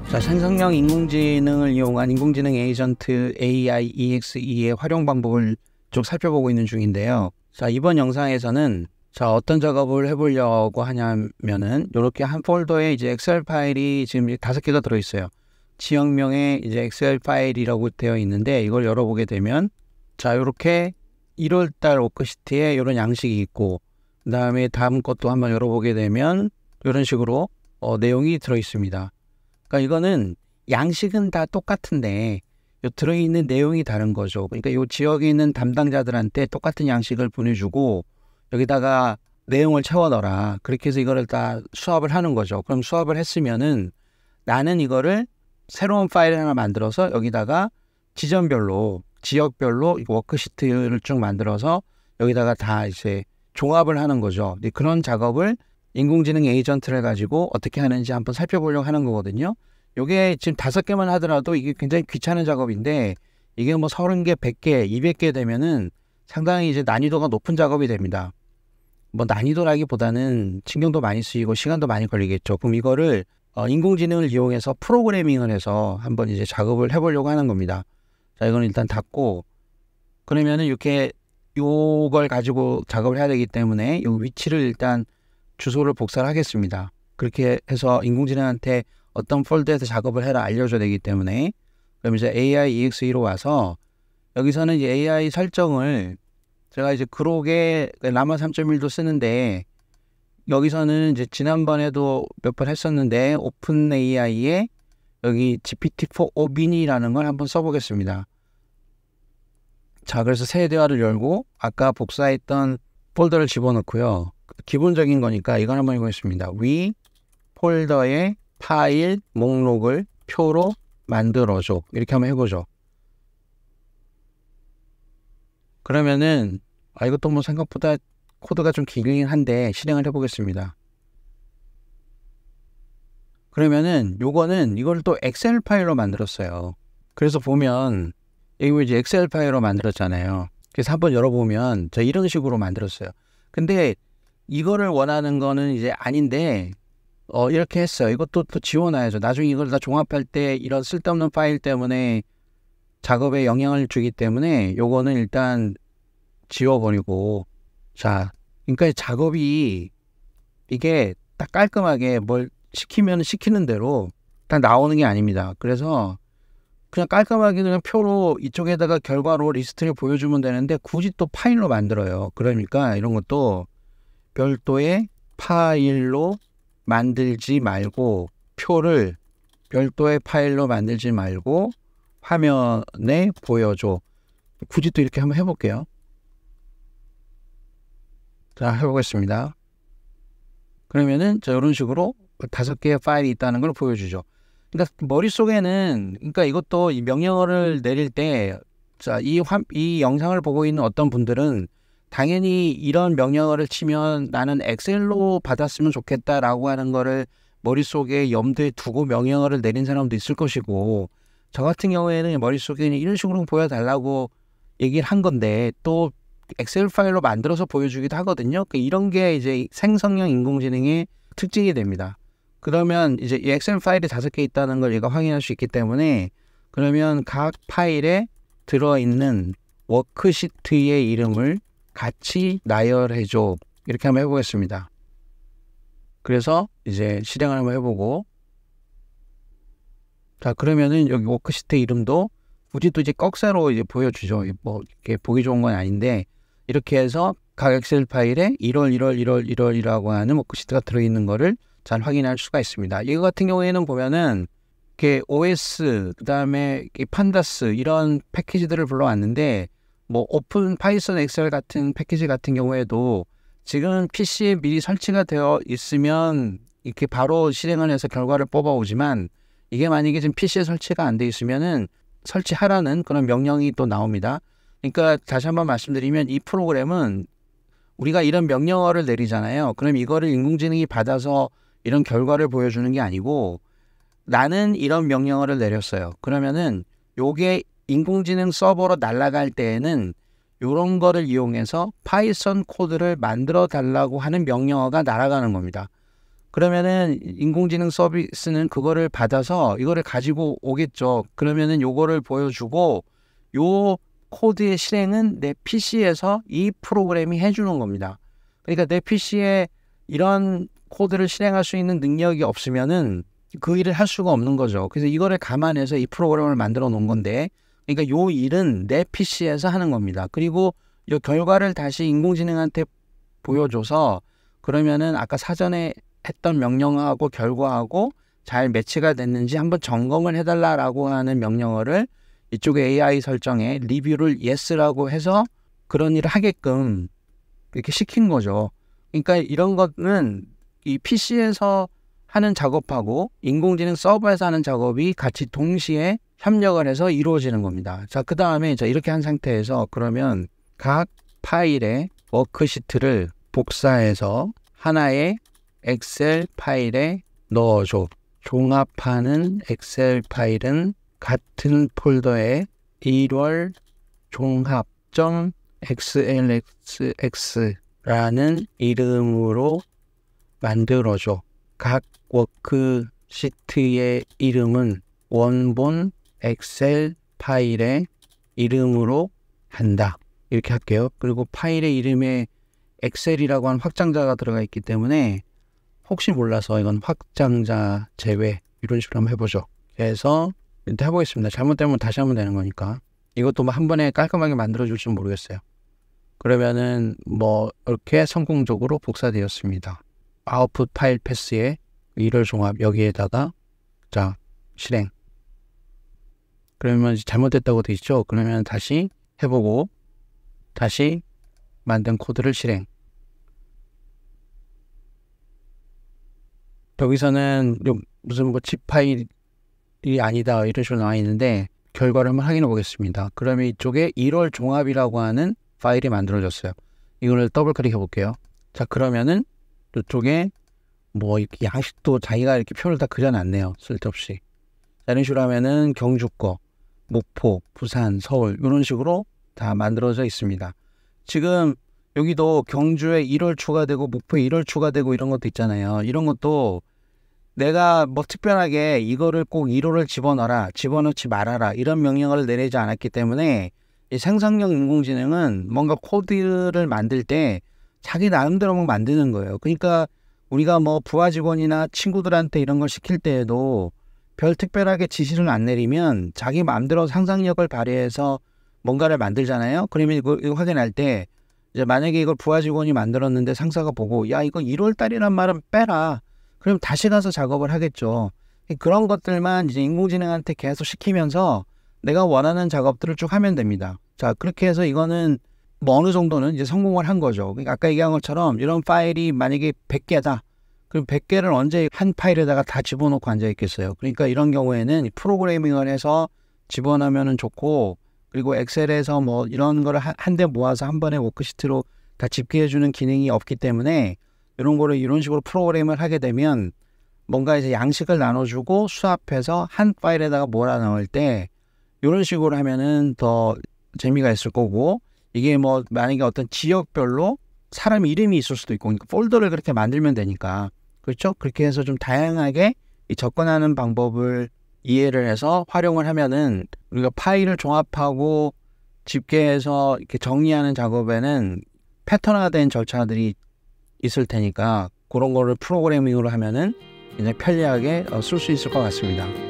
자, 생성형 인공지능을 이용한 인공지능 에이전트 AI EXE의 활용 방법을 쭉 살펴보고 있는 중인데요. 자, 이번 영상에서는 어떤 작업을 해보려고 하냐면은 이렇게 한 폴더에 이제 엑셀 파일이 지금 5개가 들어있어요. 지역명에 이제 엑셀 파일이라고 되어 있는데 이걸 열어보게 되면 자, 이렇게 1월달 워크시트에 이런 양식이 있고 그 다음에 다음 것도 한번 열어보게 되면 이런 식으로 내용이 들어있습니다. 그러니까 이거는 양식은 다 똑같은데 들어있는 내용이 다른 거죠. 그러니까 이 지역에 있는 담당자들한테 똑같은 양식을 보내주고 여기다가 내용을 채워 넣어라. 그렇게 해서 이거를 다 수합을 하는 거죠. 그럼 수합을 했으면은 나는 이거를 새로운 파일을 하나 만들어서 여기다가 지점별로 지역별로 워크시트를 쭉 만들어서 여기다가 다 이제 종합을 하는 거죠. 그런 작업을 인공지능 에이전트를 가지고 어떻게 하는지 한번 살펴보려고 하는 거거든요. 이게 지금 5개만 하더라도 이게 굉장히 귀찮은 작업인데 이게 뭐 30개, 100개, 200개 되면은 상당히 이제 난이도가 높은 작업이 됩니다. 뭐 난이도라기보다는 신경도 많이 쓰이고 시간도 많이 걸리겠죠. 그럼 이거를 인공지능을 이용해서 프로그래밍을 해서 한번 이제 작업을 해보려고 하는 겁니다. 자, 이건 일단 닫고 그러면은 이렇게 요걸 가지고 작업을 해야 되기 때문에 요 위치를 일단 주소를 복사를 하겠습니다. 그렇게 해서 인공지능한테 어떤 폴더에서 작업을 해라 알려줘야 되기 때문에 그럼 이제 AI EXE로 와서 여기서는 이제 AI 설정을 제가 이제 그록에 라마 3.1도 쓰는데 여기서는 이제 지난번에도 몇 번 했었는데 오픈 AI에 여기 GPT-4 오빈이라는 걸 한번 써보겠습니다. 자, 그래서 새 대화를 열고 아까 복사했던 폴더를 집어넣고요. 기본적인 거니까 이걸 한번 해보겠습니다. 위 폴더의 파일 목록을 표로 만들어줘. 이렇게 한번 해보죠. 그러면은 이것도 뭐 생각보다 코드가 좀 길긴 한데 실행을 해보겠습니다. 그러면은 이걸 또 엑셀 파일로 만들었어요. 그래서 보면 여기 이제 엑셀 파일로 만들었잖아요. 그래서 한번 열어보면 이런 식으로 만들었어요. 근데 이거를 원하는 거는 이제 아닌데 이렇게 했어요. 이것도 또 지워놔야죠. 나중에 이걸 다 종합할 때 이런 쓸데없는 파일 때문에 작업에 영향을 주기 때문에 요거는 일단 지워버리고 자, 그러니까 작업이 이게 딱 깔끔하게 뭘 시키면 시키는 대로 딱 나오는 게 아닙니다. 그래서 그냥 깔끔하게 그냥 표로 이쪽에다가 결과로 리스트를 보여주면 되는데 굳이 또 파일로 만들어요. 그러니까 이런 것도 별도의 파일로 만들지 말고 표를 별도의 파일로 만들지 말고 화면에 보여줘. 굳이 또 이렇게 한번 해볼게요. 자, 해보겠습니다. 그러면은 이런 식으로 5개의 파일이 있다는 걸 보여주죠. 그러니까 머릿속에는 그러니까 이것도 이 명령어를 내릴 때 자, 이 영상을 보고 있는 어떤 분들은 당연히 이런 명령어를 치면 나는 엑셀로 받았으면 좋겠다라고 하는 거를 머릿속에 염두에 두고 명령어를 내린 사람도 있을 것이고 저 같은 경우에는 머릿속에 이런 식으로 보여달라고 얘기를 한 건데 또 엑셀 파일로 만들어서 보여주기도 하거든요. 이런 게 이제 생성형 인공지능의 특징이 됩니다. 그러면 이제 이 엑셀 파일이 5개 있다는 걸 얘가 확인할 수 있기 때문에 그러면 각 파일에 들어있는 워크시트의 이름을 같이 나열해줘. 이렇게 한번 해보겠습니다. 그래서 이제 실행을 한번 해보고 자, 그러면은 여기 워크시트 이름도 굳이 또 이제 꺽쇠로 이제 보여주죠. 뭐 이렇게 보기 좋은 건 아닌데 이렇게 해서 각 엑셀 파일에 1월 하는 워크시트가 들어있는 거를 잘 확인할 수가 있습니다. 이거 같은 경우에는 보면은 이렇게 OS 그다음에 판다스 이런 패키지들을 불러왔는데 뭐 오픈 파이썬 엑셀 같은 패키지 같은 경우에도 지금 PC에 미리 설치가 되어 있으면 이렇게 바로 실행을 해서 결과를 뽑아오지만 이게 만약에 지금 PC에 설치가 안 돼 있으면은 설치하라는 그런 명령이 또 나옵니다. 그러니까 다시 한번 말씀드리면 이 프로그램은 우리가 이런 명령어를 내리잖아요. 그럼 이거를 인공지능이 받아서 이런 결과를 보여주는 게 아니고 나는 이런 명령어를 내렸어요. 그러면은 요게 인공지능 서버로 날아갈 때에는 이런 거를 이용해서 파이썬 코드를 만들어 달라고 하는 명령어가 날아가는 겁니다. 그러면은 인공지능 서비스는 그거를 받아서 이거를 가지고 오겠죠. 그러면은 요거를 보여주고 요 코드의 실행은 내 PC에서 이 프로그램이 해주는 겁니다. 그러니까 내 PC에 이런 코드를 실행할 수 있는 능력이 없으면은 그 일을 할 수가 없는 거죠. 그래서 이거를 감안해서 이 프로그램을 만들어 놓은 건데, 그러니까 요 일은 내 PC에서 하는 겁니다. 그리고 이 결과를 다시 인공지능한테 보여줘서 그러면은 아까 사전에 했던 명령하고 결과하고 잘 매치가 됐는지 한번 점검을 해달라라고 하는 명령어를 이쪽에 AI 설정에 리뷰를 yes라고 해서 그런 일을 하게끔 이렇게 시킨 거죠. 그러니까 이런 거는 이 PC에서 하는 작업하고 인공지능 서버에서 하는 작업이 같이 동시에 협력을 해서 이루어지는 겁니다. 자, 그 다음에 이렇게 한 상태에서 그러면 각 파일의 워크시트를 복사해서 하나의 엑셀 파일에 넣어줘. 종합하는 엑셀 파일은 같은 폴더에 1월 종합.xlsx라는 이름으로 만들어줘. 각 워크시트의 이름은 원본 엑셀 파일의 이름으로 한다. 이렇게 할게요. 그리고 파일의 이름에 엑셀이라고 하는 확장자가 들어가 있기 때문에 혹시 몰라서 이건 확장자 제외 이런 식으로 한번 해보죠. 그래서 일단 해보겠습니다. 잘못되면 다시 하면 되는 거니까. 이것도 뭐 한 번에 깔끔하게 만들어줄지 모르겠어요. 그러면은 뭐 이렇게 성공적으로 복사되었습니다. 아웃풋 파일 패스에 1월 종합 여기에다가 자 실행. 그러면 잘못됐다고 돼 있죠. 그러면 다시 해보고 다시 만든 코드를 실행. 여기서는 무슨 뭐 zip 파일이 아니다 이런 식으로 나와 있는데 결과를 한번 확인해 보겠습니다. 그러면 이쪽에 1월 종합이라고 하는 파일이 만들어졌어요. 이거를 더블 클릭해 볼게요. 자, 그러면은 이쪽에 뭐 이렇게 양식도 자기가 이렇게 표를 다 그려놨네요. 쓸데없이. 자, 이런 식으로 하면은 경주 거, 목포, 부산, 서울 이런 식으로 다 만들어져 있습니다. 지금 여기도 경주에 1월 추가되고 목포에 1월 추가되고 이런 것도 있잖아요. 이런 것도 내가 뭐 특별하게 이거를 꼭 1월을 집어넣어라, 집어넣지 말아라 이런 명령을 내리지 않았기 때문에 이 생성형 인공지능은 뭔가 코드를 만들 때 자기 나름대로 막 만드는 거예요. 그러니까 우리가 뭐 부하 직원이나 친구들한테 이런 걸 시킬 때에도 별 특별하게 지시를 안 내리면 자기 마음대로 상상력을 발휘해서 뭔가를 만들잖아요. 그러면 이거 확인할 때 이제 만약에 이걸 부하 직원이 만들었는데 상사가 보고 야 이거 1월 달이란 말은 빼라. 그럼 다시 가서 작업을 하겠죠. 그런 것들만 이제 인공지능한테 계속 시키면서 내가 원하는 작업들을 쭉 하면 됩니다. 자, 그렇게 해서 이거는 뭐 어느 정도는 이제 성공을 한 거죠. 그러니까 아까 얘기한 것처럼 이런 파일이 만약에 100개다. 그럼 100개를 언제 한 파일에다가 다 집어넣고 앉아 있겠어요. 그러니까 이런 경우에는 프로그래밍을 해서 집어넣으면 좋고, 그리고 엑셀에서 뭐 이런 거를 한 대 모아서 한 번에 워크시트로 다 집계해주는 기능이 없기 때문에 이런 거를 이런 식으로 프로그램을 하게 되면 뭔가 이제 양식을 나눠주고 수합해서 한 파일에다가 몰아넣을 때 이런 식으로 하면은 더 재미가 있을 거고, 이게 뭐 만약에 어떤 지역별로 사람 이름이 있을 수도 있고, 그러니까 폴더를 그렇게 만들면 되니까, 그렇죠? 그렇게 해서 좀 다양하게 이 접근하는 방법을 이해를 해서 활용을 하면은 우리가 파일을 종합하고 집계해서 이렇게 정리하는 작업에는 패턴화된 절차들이 있을 테니까 그런 거를 프로그래밍으로 하면은 굉장히 편리하게 쓸 수 있을 것 같습니다.